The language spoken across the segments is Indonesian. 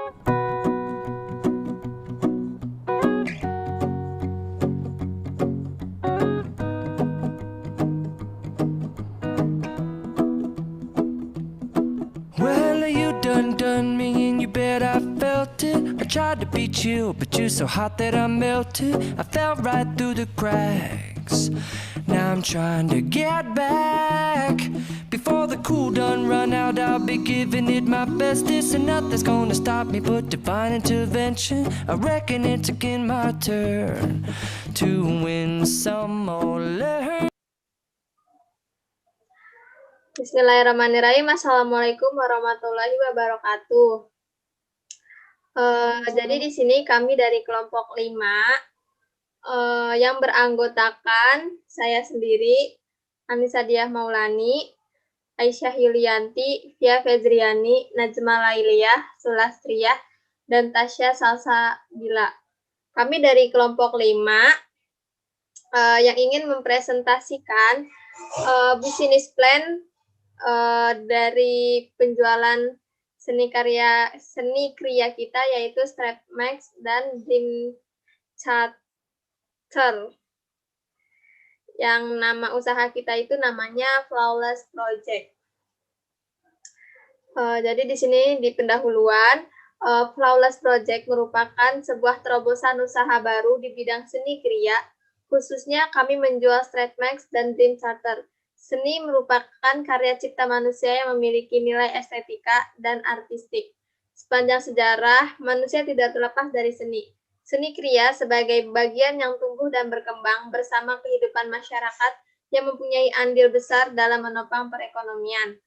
Well, you done me and you bet I felt it. I tried to beat you, but you're so hot that I melted. I fell right through the cracks. Now I'm trying to get back. Before the cool done run out, I'll be giving it my bestest, and nothing's gonna stop me but divine intervention. I reckon it's again my turn to win some or learn. Bismillahirrahmanirrahim. Assalamualaikum warahmatullahi wabarakatuh. Jadi di sini kami dari kelompok 5 yang beranggotakan saya sendiri, Anissa Diah Maulani, Aisyah Yulianti, Fia Fezriani, Najma Lailiyah, Sulastriyah, dan Tasya Salsabila. Kami dari kelompok 5 yang ingin mempresentasikan bisnis plan dari penjualan seni kriya kita, yaitu Strapmax dan Dream Charter. Yang nama usaha kita itu namanya Flawless Project. Jadi di sini di pendahuluan, Flawless Project merupakan sebuah terobosan usaha baru di bidang seni kriya, khususnya kami menjual Strapmax dan Dream Charter. Seni merupakan karya cipta manusia yang memiliki nilai estetika dan artistik. Sepanjang sejarah, manusia tidak terlepas dari seni. Seni kriya sebagai bagian yang tumbuh dan berkembang bersama kehidupan masyarakat yang mempunyai andil besar dalam menopang perekonomian.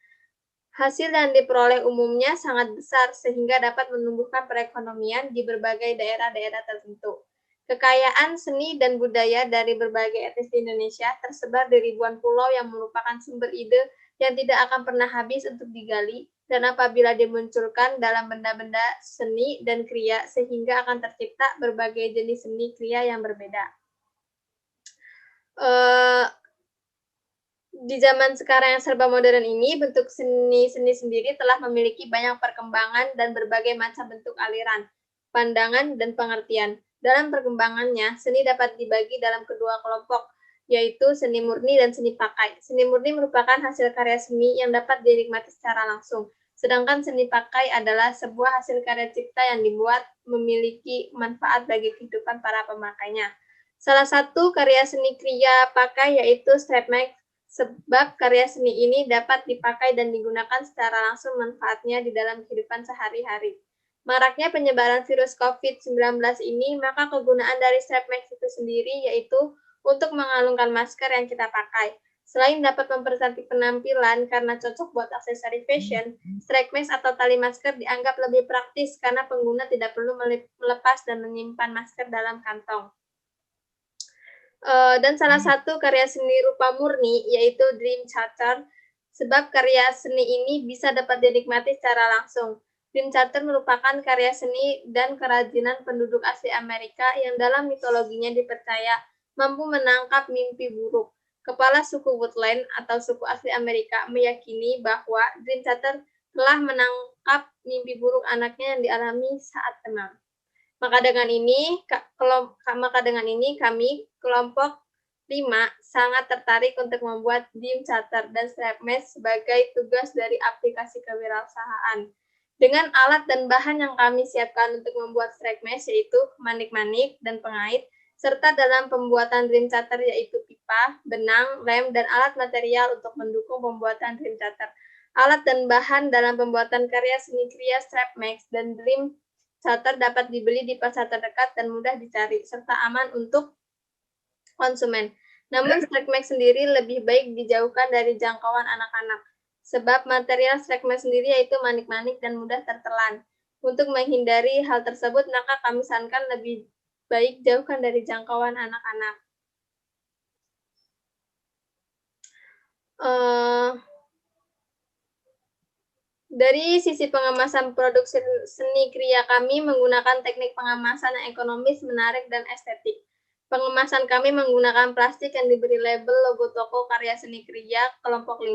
Hasil yang diperoleh umumnya sangat besar sehingga dapat menumbuhkan perekonomian di berbagai daerah-daerah tertentu. Kekayaan seni dan budaya dari berbagai etnis di Indonesia tersebar di ribuan pulau yang merupakan sumber ide yang tidak akan pernah habis untuk digali, dan apabila dimunculkan dalam benda-benda seni dan kriya, sehingga akan tercipta berbagai jenis seni kriya yang berbeda. Di zaman sekarang yang serba modern ini, bentuk seni sendiri telah memiliki banyak perkembangan dan berbagai macam bentuk aliran, pandangan, dan pengertian. Dalam perkembangannya, seni dapat dibagi dalam kedua kelompok, yaitu seni murni dan seni pakai. Seni murni merupakan hasil karya seni yang dapat dinikmati secara langsung, sedangkan seni pakai adalah sebuah hasil karya cipta yang dibuat memiliki manfaat bagi kehidupan para pemakainya. Salah satu karya seni kriya pakai yaitu Strapmax, sebab karya seni ini dapat dipakai dan digunakan secara langsung manfaatnya di dalam kehidupan sehari-hari. Maraknya penyebaran virus COVID-19 ini, maka kegunaan dari Strapmax itu sendiri yaitu untuk mengalungkan masker yang kita pakai. Selain dapat mempercantik penampilan karena cocok buat aksesori fashion, Strapmax atau tali masker dianggap lebih praktis karena pengguna tidak perlu melepas dan menyimpan masker dalam kantong. Dan salah satu karya seni rupa murni yaitu Dream Charter, sebab karya seni ini bisa dapat dinikmati secara langsung. Dream Charter merupakan karya seni dan kerajinan penduduk asli Amerika yang dalam mitologinya dipercaya mampu menangkap mimpi buruk. Kepala suku Woodland atau suku asli Amerika meyakini bahwa Dream Charter telah menangkap mimpi buruk anaknya yang dialami saat tenang. Maka dengan ini kami kelompok 5 sangat tertarik untuk membuat Dream Charter dan Strapmax sebagai tugas dari aplikasi kewirausahaan. Dengan alat dan bahan yang kami siapkan untuk membuat Strapmax yaitu manik-manik dan pengait, serta dalam pembuatan Dream Charter yaitu pipa, benang, lem, dan alat material untuk mendukung pembuatan Dream Charter. Alat dan bahan dalam pembuatan karya seni kriya Strapmax dan Dream Charter dapat dibeli di pasar terdekat dan mudah dicari, serta aman untuk konsumen. Namun Strapmax sendiri lebih baik dijauhkan dari jangkauan anak-anak, sebab material Strapmax sendiri yaitu manik-manik dan mudah tertelan. Untuk menghindari hal tersebut, maka kami sarankan lebih baik jauhkan dari jangkauan anak-anak. Dari sisi pengemasan produk seni kriya kami menggunakan teknik pengemasan yang ekonomis, menarik, dan estetik. Pengemasan kami menggunakan plastik yang diberi label logo toko karya seni kriya kelompok 5,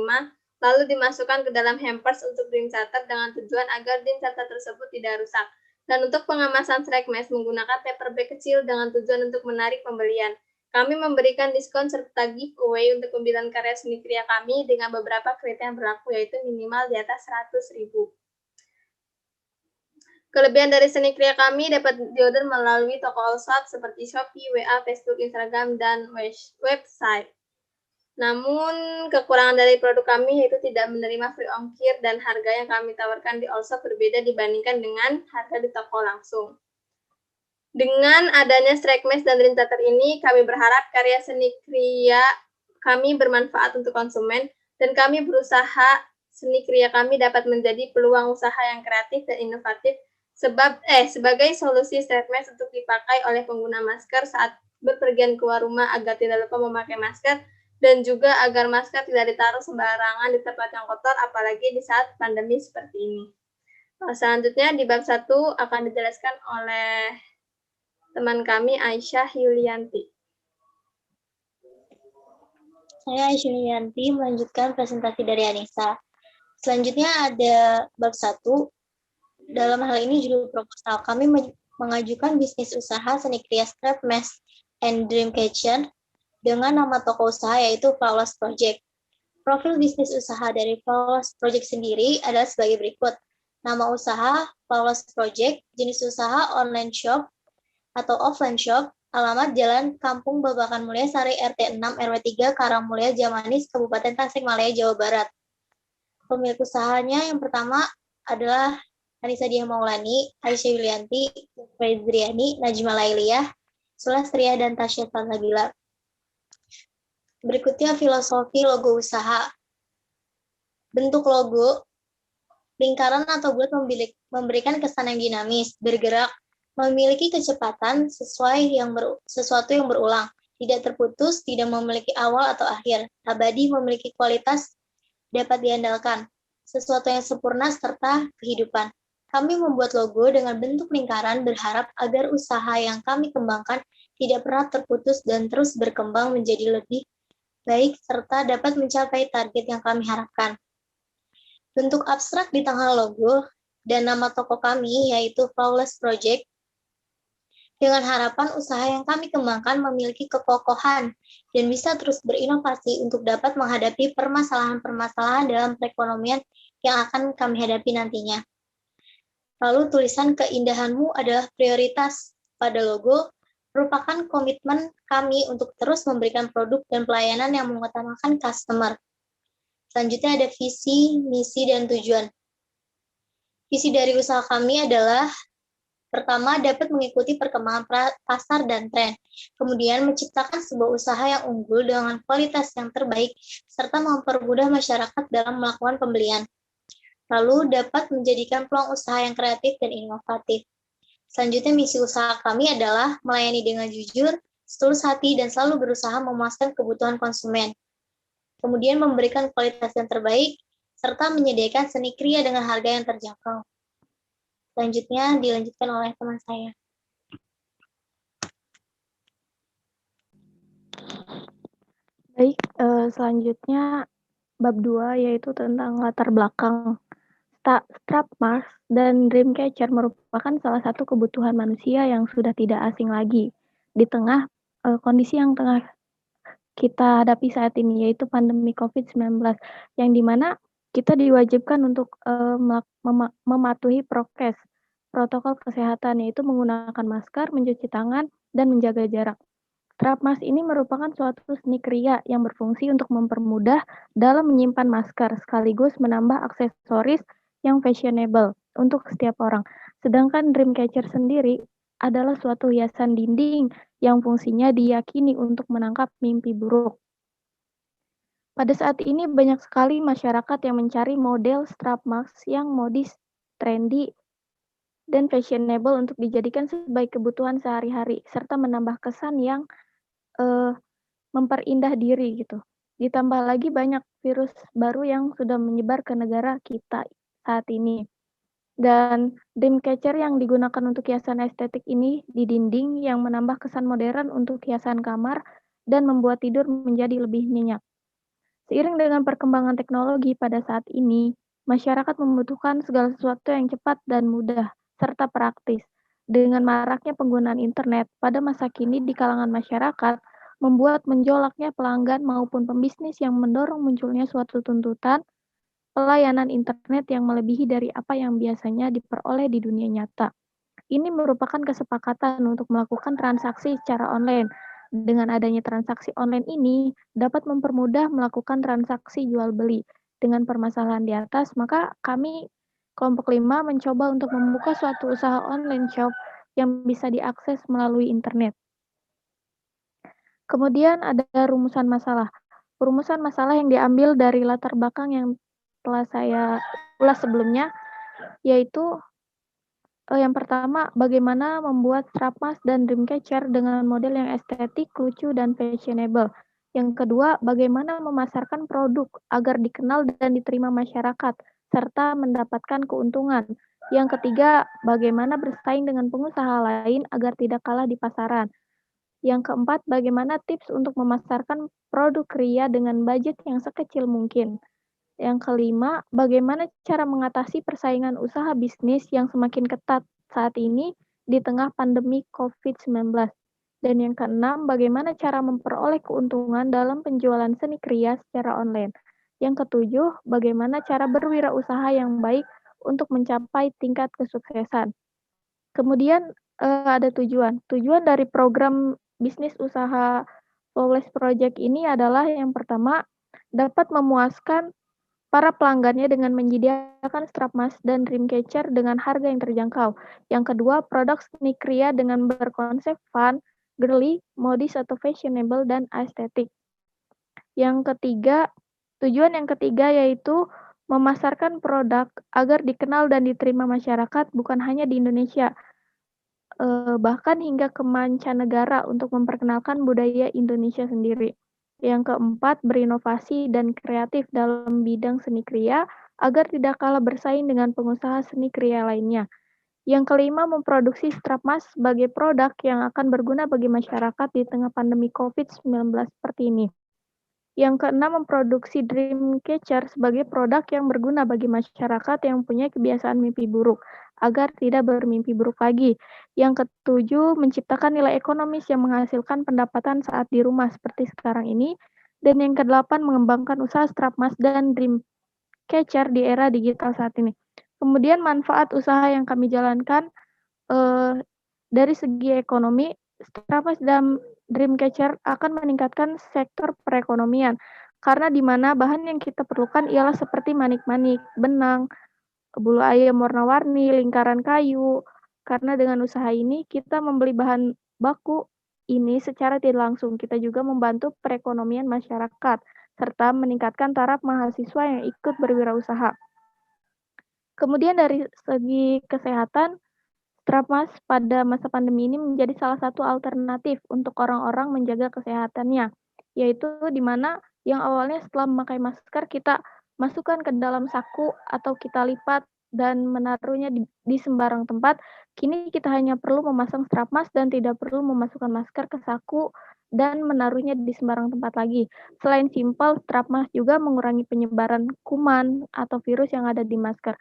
lalu dimasukkan ke dalam hampers untuk Dream Charter dengan tujuan agar Dream Charter tersebut tidak rusak. Dan untuk pengemasan snack mesh menggunakan paper bag kecil dengan tujuan untuk menarik pembelian. Kami memberikan diskon serta giveaway untuk pembelian karya seni kriya kami dengan beberapa kriteria yang berlaku, yaitu minimal di atas 100.000. Kelebihan dari seni kriya kami dapat diorder melalui toko all shop seperti Shopee, WA, Facebook, Instagram, dan website. Namun, kekurangan dari produk kami yaitu tidak menerima free ongkir dan harga yang kami tawarkan di all shop berbeda dibandingkan dengan harga di toko langsung. Dengan adanya Strike Mesh dan Dream Theater ini, kami berharap karya seni kriya kami bermanfaat untuk konsumen dan kami berusaha seni kriya kami dapat menjadi peluang usaha yang kreatif dan inovatif sebagai solusi Strike Mesh untuk dipakai oleh pengguna masker saat berpergian keluar rumah agar tidak lupa memakai masker dan juga agar masker tidak ditaruh sembarangan di tempat yang kotor apalagi di saat pandemi seperti ini. Selanjutnya di bab 1 akan dijelaskan oleh teman kami Aisyah Yulianti. Saya Aisyah Yulianti melanjutkan presentasi dari Anissa. Selanjutnya ada bab 1. Dalam hal ini judul proposal kami mengajukan bisnis usaha seni kriya Strap Mesh and Dreamcatcher dengan nama toko usaha yaitu Flawless Project. Profil bisnis usaha dari Flawless Project sendiri adalah sebagai berikut. Nama usaha Flawless Project, jenis usaha online shop atau offline shop, alamat Jalan Kampung Babakan Mulia Sari RT 6 RW 3 Karangmulia Jamanis Kabupaten Tasikmalaya Jawa Barat. Pemilik usahanya yang pertama adalah Anissa Diah Maulani, Aisyah Yulianti, Fedriani, Najma Lailiyah, Sulastria, dan Tasya Salsabila. Berikutnya filosofi logo usaha. Bentuk logo, lingkaran atau bulat memberikan kesan yang dinamis, bergerak, memiliki kecepatan sesuatu yang berulang, tidak terputus, tidak memiliki awal atau akhir, abadi, memiliki kualitas, dapat diandalkan, sesuatu yang sempurna serta kehidupan. Kami membuat logo dengan bentuk lingkaran berharap agar usaha yang kami kembangkan tidak pernah terputus dan terus berkembang menjadi lebih baik serta dapat mencapai target yang kami harapkan. Bentuk abstrak di tengah logo dan nama toko kami yaitu Flawless Project dengan harapan usaha yang kami kembangkan memiliki kekokohan dan bisa terus berinovasi untuk dapat menghadapi permasalahan-permasalahan dalam perekonomian yang akan kami hadapi nantinya. Lalu tulisan keindahanmu adalah prioritas pada logo merupakan komitmen kami untuk terus memberikan produk dan pelayanan yang mengutamakan customer. Selanjutnya ada visi, misi, dan tujuan. Visi dari usaha kami adalah pertama, dapat mengikuti perkembangan pasar dan tren. Kemudian, menciptakan sebuah usaha yang unggul dengan kualitas yang terbaik, serta mempermudah masyarakat dalam melakukan pembelian. Lalu, dapat menjadikan peluang usaha yang kreatif dan inovatif. Selanjutnya, misi usaha kami adalah melayani dengan jujur, setulus hati, dan selalu berusaha memuaskan kebutuhan konsumen. Kemudian, memberikan kualitas yang terbaik, serta menyediakan seni kriya dengan harga yang terjangkau. Selanjutnya dilanjutkan oleh teman saya. Baik, selanjutnya bab 2 yaitu tentang latar belakang. Strap Mesh dan Dreamcatcher merupakan salah satu kebutuhan manusia yang sudah tidak asing lagi di tengah kondisi yang tengah kita hadapi saat ini, yaitu pandemi COVID-19, yang dimana kita diwajibkan untuk mematuhi prokes, protokol kesehatan, yaitu menggunakan masker, mencuci tangan, dan menjaga jarak. Strap Mesh ini merupakan suatu seni kriya yang berfungsi untuk mempermudah dalam menyimpan masker, sekaligus menambah aksesoris yang fashionable untuk setiap orang. Sedangkan Dreamcatcher sendiri adalah suatu hiasan dinding yang fungsinya diyakini untuk menangkap mimpi buruk. Pada saat ini banyak sekali masyarakat yang mencari model strap mask yang modis, trendy, dan fashionable untuk dijadikan sebagai kebutuhan sehari-hari, serta menambah kesan yang memperindah diri gitu. Ditambah lagi banyak virus baru yang sudah menyebar ke negara kita saat ini. Dan Dreamcatcher yang digunakan untuk hiasan estetik ini di dinding yang menambah kesan modern untuk hiasan kamar dan membuat tidur menjadi lebih nyenyak. Seiring dengan perkembangan teknologi pada saat ini, masyarakat membutuhkan segala sesuatu yang cepat dan mudah, serta praktis. Dengan maraknya penggunaan internet pada masa kini di kalangan masyarakat, membuat menjolaknya pelanggan maupun pembisnis yang mendorong munculnya suatu tuntutan pelayanan internet yang melebihi dari apa yang biasanya diperoleh di dunia nyata. Ini merupakan kesepakatan untuk melakukan transaksi secara online. Dengan adanya transaksi online ini dapat mempermudah melakukan transaksi jual beli. Dengan permasalahan di atas, maka kami kelompok 5 mencoba untuk membuka suatu usaha online shop yang bisa diakses melalui internet. Kemudian ada rumusan masalah. Rumusan masalah yang diambil dari latar belakang yang telah saya ulas sebelumnya, yaitu yang pertama, bagaimana membuat Strapmas dan Dreamcatcher dengan model yang estetik, lucu, dan fashionable. Yang kedua, bagaimana memasarkan produk agar dikenal dan diterima masyarakat, serta mendapatkan keuntungan. Yang ketiga, bagaimana bersaing dengan pengusaha lain agar tidak kalah di pasaran. Yang keempat, bagaimana tips untuk memasarkan produk kria dengan budget yang sekecil mungkin. Yang kelima, bagaimana cara mengatasi persaingan usaha bisnis yang semakin ketat saat ini di tengah pandemi COVID-19. Dan yang keenam, bagaimana cara memperoleh keuntungan dalam penjualan seni kria secara online. Yang ketujuh, bagaimana cara berwirausaha yang baik untuk mencapai tingkat kesuksesan. Kemudian ada tujuan. Tujuan dari program bisnis usaha Flawless Project ini adalah yang pertama, dapat memuaskan para pelanggannya dengan menyediakan Strapmas dan Dreamcatcher dengan harga yang terjangkau. Yang kedua, produk seni kria dengan berkonsep fun, girly, modis atau fashionable, dan estetik. Tujuan yang ketiga yaitu memasarkan produk agar dikenal dan diterima masyarakat bukan hanya di Indonesia, bahkan hingga ke mancanegara untuk memperkenalkan budaya Indonesia sendiri. Yang keempat, berinovasi dan kreatif dalam bidang seni kria agar tidak kalah bersaing dengan pengusaha seni kria lainnya. Yang kelima, memproduksi Strapmas sebagai produk yang akan berguna bagi masyarakat di tengah pandemi COVID-19 seperti ini. Yang keenam, memproduksi Dreamcatcher sebagai produk yang berguna bagi masyarakat yang punya kebiasaan mimpi buruk, agar tidak bermimpi buruk lagi. Yang ketujuh, menciptakan nilai ekonomis yang menghasilkan pendapatan saat di rumah seperti sekarang ini. Dan yang kedelapan, mengembangkan usaha Strapmas dan Dreamcatcher di era digital saat ini. Kemudian manfaat usaha yang kami jalankan dari segi ekonomi, Strapmas dan Dreamcatcher akan meningkatkan sektor perekonomian, karena di mana bahan yang kita perlukan ialah seperti manik-manik, benang, bulu ayam warna-warni, lingkaran kayu. Karena dengan usaha ini kita membeli bahan baku ini secara tidak langsung, kita juga membantu perekonomian masyarakat, serta meningkatkan taraf mahasiswa yang ikut berwirausaha. Kemudian dari segi kesehatan, Strapmas pada masa pandemi ini menjadi salah satu alternatif untuk orang-orang menjaga kesehatannya, yaitu di mana yang awalnya setelah memakai masker kita masukkan ke dalam saku atau kita lipat dan menaruhnya di sembarang tempat, kini kita hanya perlu memasang Strapmas dan tidak perlu memasukkan masker ke saku dan menaruhnya di sembarang tempat lagi. Selain simpel, Strapmas juga mengurangi penyebaran kuman atau virus yang ada di masker.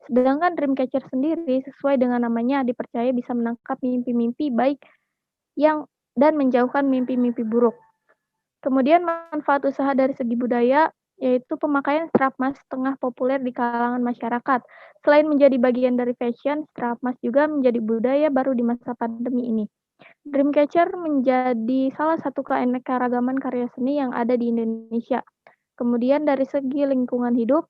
Sedangkan Dreamcatcher sendiri sesuai dengan namanya dipercaya bisa menangkap mimpi-mimpi baik dan menjauhkan mimpi-mimpi buruk. Kemudian manfaat usaha dari segi budaya yaitu pemakaian Strapmas tengah populer di kalangan masyarakat. Selain menjadi bagian dari fashion, Strapmas juga menjadi budaya baru di masa pandemi ini. Dreamcatcher menjadi salah satu keanekaragaman karya seni yang ada di Indonesia. Kemudian dari segi lingkungan hidup,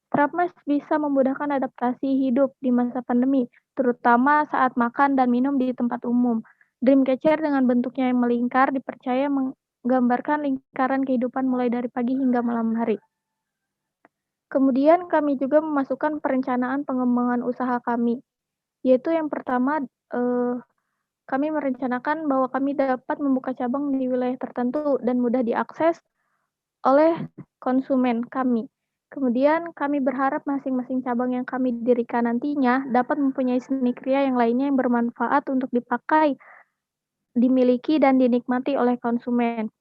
Strapmas bisa memudahkan adaptasi hidup di masa pandemi, terutama saat makan dan minum di tempat umum. Dreamcatcher dengan bentuknya yang melingkar dipercaya menggambarkan lingkaran kehidupan mulai dari pagi hingga malam hari. Kemudian kami juga memasukkan perencanaan pengembangan usaha kami, yaitu yang pertama kami merencanakan bahwa kami dapat membuka cabang di wilayah tertentu dan mudah diakses oleh konsumen kami. Kemudian kami berharap masing-masing cabang yang kami dirikan nantinya dapat mempunyai seni kria yang lainnya yang bermanfaat untuk dipakai, dimiliki, dan dinikmati oleh konsumen.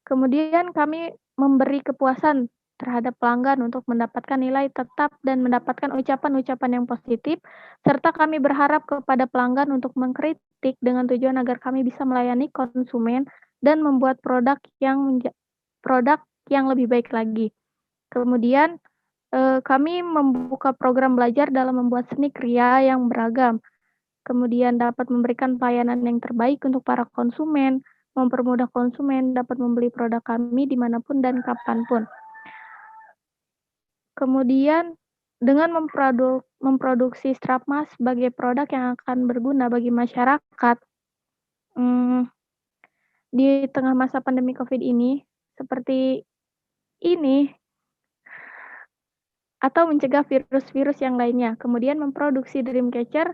Kemudian kami memberi kepuasan terhadap pelanggan untuk mendapatkan nilai tetap dan mendapatkan ucapan-ucapan yang positif, serta kami berharap kepada pelanggan untuk mengkritik dengan tujuan agar kami bisa melayani konsumen dan membuat produk yang lebih baik lagi. Kemudian, kami membuka program belajar dalam membuat seni kriya yang beragam, kemudian dapat memberikan pelayanan yang terbaik untuk para konsumen, mempermudah konsumen dapat membeli produk kami dimanapun dan kapanpun. Kemudian dengan memproduksi Strapmas sebagai produk yang akan berguna bagi masyarakat, di tengah masa pandemi COVID ini, seperti ini, atau mencegah virus-virus yang lainnya. Kemudian memproduksi Dreamcatcher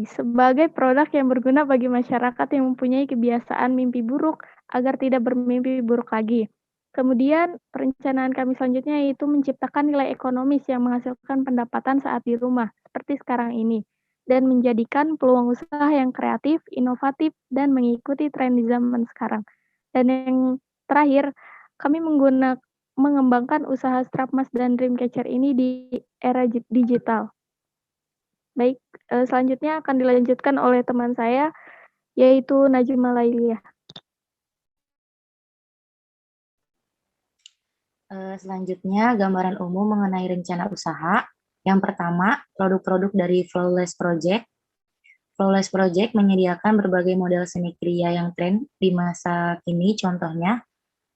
sebagai produk yang berguna bagi masyarakat yang mempunyai kebiasaan mimpi buruk agar tidak bermimpi buruk lagi. Kemudian perencanaan kami selanjutnya yaitu menciptakan nilai ekonomis yang menghasilkan pendapatan saat di rumah, seperti sekarang ini, dan menjadikan peluang usaha yang kreatif, inovatif, dan mengikuti tren di zaman sekarang. Dan yang terakhir, kami mengembangkan usaha Strapmas dan Dreamcatcher ini di era digital. Baik, selanjutnya akan dilanjutkan oleh teman saya, yaitu Najma Lailiah. Selanjutnya, gambaran umum mengenai rencana usaha. Yang pertama, produk-produk dari Flawless Project. Flawless Project menyediakan berbagai model seni kriya yang tren di masa kini, contohnya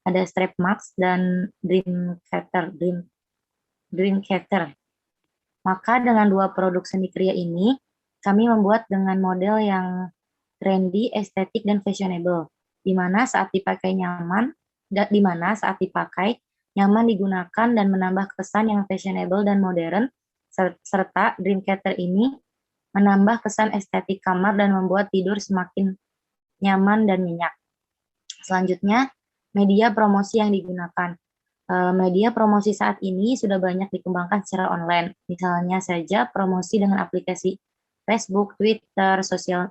ada Strapmas dan Dreamcatcher. Maka dengan dua produk seni kriya ini, kami membuat dengan model yang trendy, estetik, dan fashionable, di mana saat dipakai nyaman digunakan dan menambah kesan yang fashionable dan modern, serta Dreamcatcher ini menambah kesan estetik kamar dan membuat tidur semakin nyaman dan nyenyak. Selanjutnya, media promosi yang digunakan. Media promosi saat ini sudah banyak dikembangkan secara online, misalnya saja promosi dengan aplikasi Facebook, Twitter,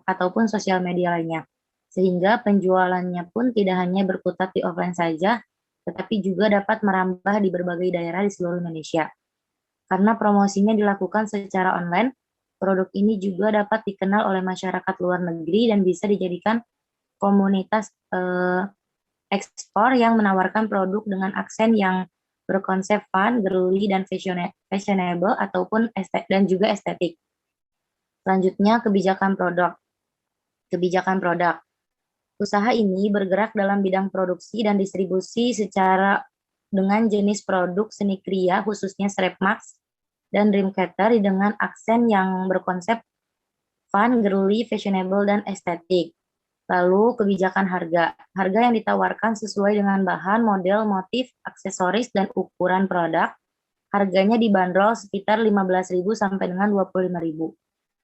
ataupun sosial media lainnya, sehingga penjualannya pun tidak hanya berkutat di offline saja, tetapi juga dapat merambah di berbagai daerah di seluruh Indonesia. Karena promosinya dilakukan secara online, produk ini juga dapat dikenal oleh masyarakat luar negeri dan bisa dijadikan komunitas ekspor yang menawarkan produk dengan aksen yang berkonsep fun, girly, dan fashionable ataupun dan juga estetik. Selanjutnya, kebijakan produk. Usaha ini bergerak dalam bidang produksi dan distribusi dengan jenis produk seni kriya khususnya Strapmas dan Dreamcatcher dengan aksen yang berkonsep fun, girly, fashionable, dan estetik. Lalu kebijakan harga. Harga yang ditawarkan sesuai dengan bahan, model, motif, aksesoris, dan ukuran produk. Harganya dibanderol sekitar 15.000 sampai dengan 25.000.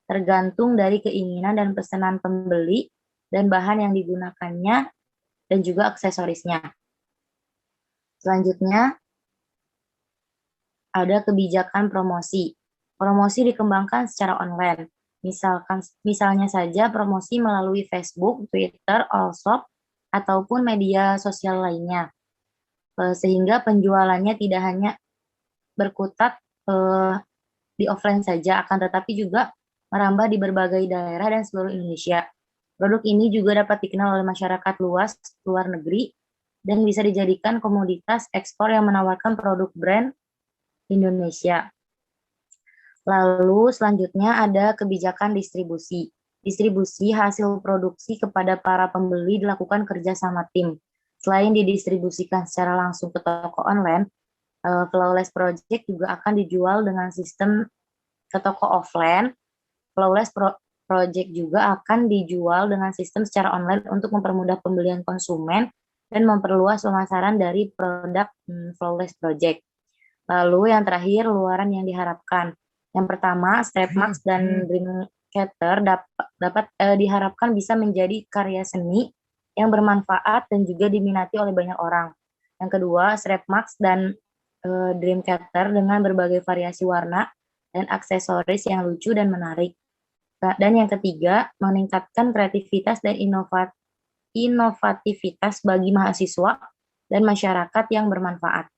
Tergantung dari keinginan dan pesanan pembeli dan bahan yang digunakannya dan juga aksesorisnya. Selanjutnya ada kebijakan promosi. Promosi dikembangkan secara online. Misalnya saja promosi melalui Facebook, Twitter, Allshop, ataupun media sosial lainnya. Sehingga penjualannya tidak hanya berkutat di offline saja, akan tetapi juga merambah di berbagai daerah dan seluruh Indonesia. Produk ini juga dapat dikenal oleh masyarakat luas luar negeri dan bisa dijadikan komoditas ekspor yang menawarkan produk brand Indonesia. Lalu selanjutnya ada kebijakan distribusi. Distribusi hasil produksi kepada para pembeli dilakukan kerjasama tim. Selain didistribusikan secara langsung ke toko online, Flawless Project juga akan dijual dengan sistem ke toko offline. Flawless Project juga akan dijual dengan sistem secara online untuk mempermudah pembelian konsumen dan memperluas pemasaran dari produk Flawless Project. Lalu yang terakhir, luaran yang diharapkan. Yang pertama, Strapmas dan Dreamcatcher dapat diharapkan bisa menjadi karya seni yang bermanfaat dan juga diminati oleh banyak orang. Yang kedua, Strapmas dan Dreamcatcher dengan berbagai variasi warna dan aksesoris yang lucu dan menarik. Dan yang ketiga, meningkatkan kreativitas dan inovativitas bagi mahasiswa dan masyarakat yang bermanfaat.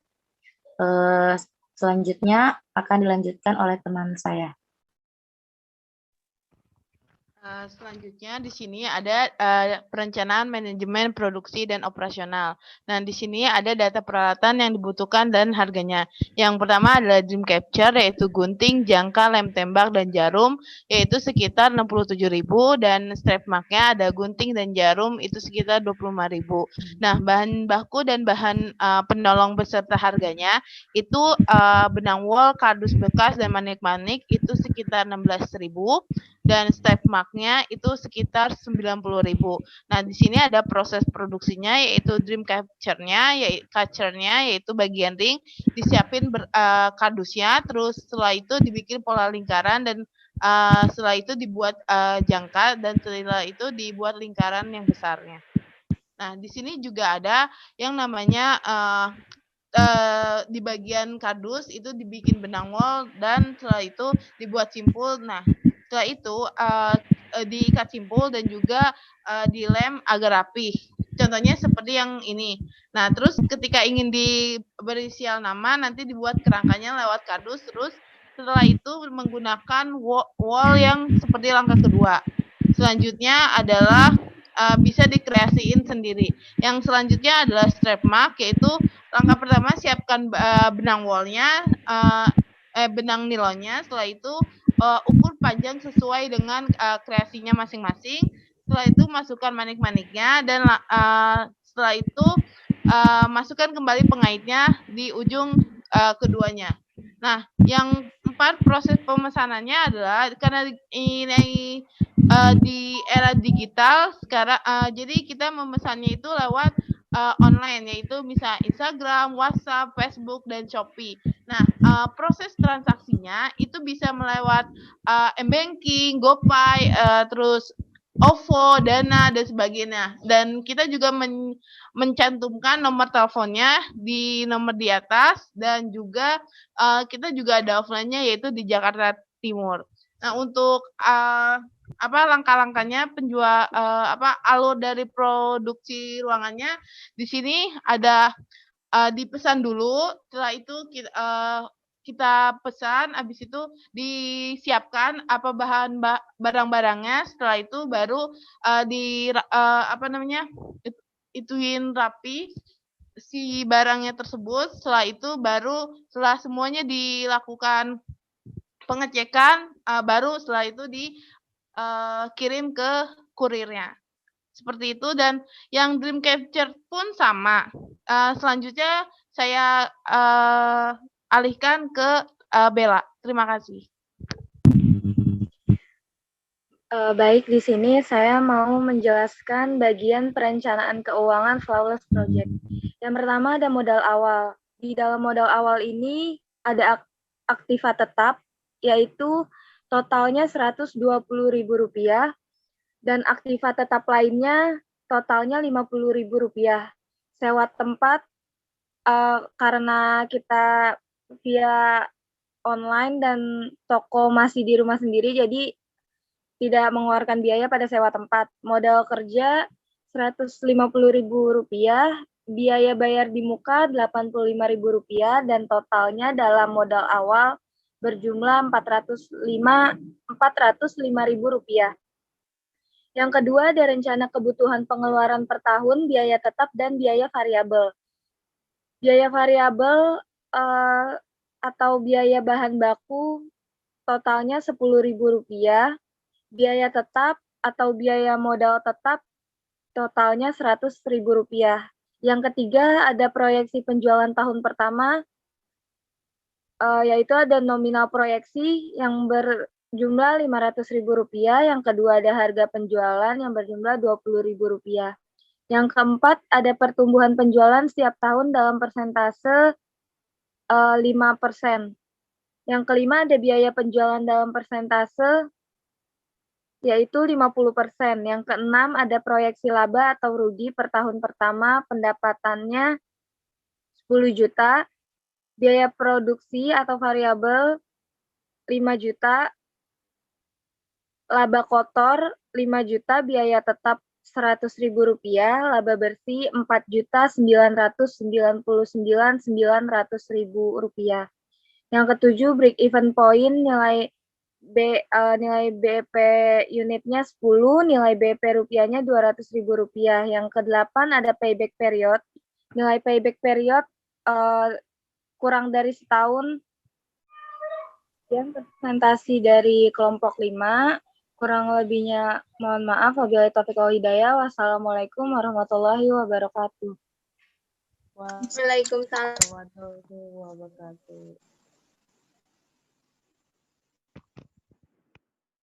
Selanjutnya akan dilanjutkan oleh teman saya. Selanjutnya di sini ada perencanaan manajemen produksi dan operasional. Nah, di sini ada data peralatan yang dibutuhkan dan harganya. Yang pertama adalah dream capture, yaitu gunting, jangka, lem tembak, dan jarum, yaitu sekitar 67.000, dan strap marknya ada gunting dan jarum, itu sekitar 25.000. Nah, bahan baku dan bahan penolong beserta harganya, itu benang wol, kardus bekas, dan manik-manik, itu sekitar 16.000. Dan step mark-nya itu sekitar 90.000. Nah, di sini ada proses produksinya, yaitu dream capture-nya, yaitu bagian ring, disiapin kardusnya, terus setelah itu dibikin pola lingkaran, dan setelah itu dibuat jangka, dan setelah itu dibuat lingkaran yang besarnya. Nah, di sini juga ada yang namanya di bagian kardus itu dibikin benang wol, dan setelah itu dibuat simpul. Nah, setelah itu diikat simpul dan juga dilem agar rapih. Contohnya seperti yang ini. Nah, terus ketika ingin diberi sial nama, nanti dibuat kerangkanya lewat kardus, terus setelah itu menggunakan wol yang seperti langkah kedua. Selanjutnya adalah bisa dikreasiin sendiri. Yang selanjutnya adalah strap mark, yaitu langkah pertama siapkan benang wolnya, benang nilonnya. Setelah itu ukur panjang sesuai dengan kreasinya masing-masing. Setelah itu masukkan manik-maniknya, dan setelah itu masukkan kembali pengaitnya di ujung keduanya. Nah, yang 4, proses pemesanannya adalah karena ini di era digital sekarang, jadi kita memesannya itu lewat online, yaitu bisa Instagram, WhatsApp, Facebook, dan Shopee. Nah, proses transaksinya itu bisa melewat m-banking, GoPay, terus OVO, Dana, dan sebagainya. Dan kita juga mencantumkan nomor teleponnya di nomor di atas, dan juga kita juga ada offline-nya, yaitu di Jakarta Timur. Nah, untuk langkah-langkahnya alur dari produksi ruangannya, di sini ada dipesan dulu, setelah itu kita pesan, habis itu disiapkan apa bahan barang-barangnya, setelah itu baru ituin rapi si barangnya tersebut. Setelah itu baru setelah semuanya dilakukan pengecekan, baru setelah itu kirim ke kurirnya. Seperti itu, dan yang dream capture pun sama. Selanjutnya saya alihkan ke Bella. Terima kasih. Baik, di sini saya mau menjelaskan bagian perencanaan keuangan Flawless Project. Yang pertama ada modal awal. Di dalam modal awal ini ada aktiva tetap, yaitu totalnya Rp120.000, dan aktiva tetap lainnya totalnya Rp50.000. Sewa tempat, karena kita via online dan toko masih di rumah sendiri, jadi tidak mengeluarkan biaya pada sewa tempat. Modal kerja Rp150.000, biaya bayar di muka Rp85.000, dan totalnya dalam modal awal berjumlah Rp405.000. Yang kedua ada rencana kebutuhan pengeluaran per tahun, biaya tetap, dan biaya variabel. Biaya variabel atau biaya bahan baku totalnya Rp10.000. Biaya tetap atau biaya modal tetap totalnya Rp100.000. Yang ketiga ada proyeksi penjualan tahun pertama, yaitu ada nominal proyeksi yang berjumlah Rp500.000. Yang kedua ada harga penjualan yang berjumlah Rp20.000. Yang keempat ada pertumbuhan penjualan setiap tahun dalam persentase 5%. Yang kelima ada biaya penjualan dalam persentase yaitu 50%. Yang keenam ada proyeksi laba atau rugi per tahun pertama, pendapatannya 10 juta, biaya produksi atau variabel 5 juta, laba kotor 5 juta, biaya tetap Rp100.000, laba bersih Rp4.999.900.000. Yang ketujuh, break even point, nilai BEP unitnya 10, nilai BEP rupiahnya Rp200.000. Yang kedelapan ada payback period, nilai payback period kurang dari setahun. Presentasi dari kelompok 5. Kurang lebihnya mohon maaf. Wabillahi taufiq wal hidayah. Wassalamualaikum warahmatullahi wabarakatuh. Waalaikumsalam. Warahmatullahi wabarakatuh.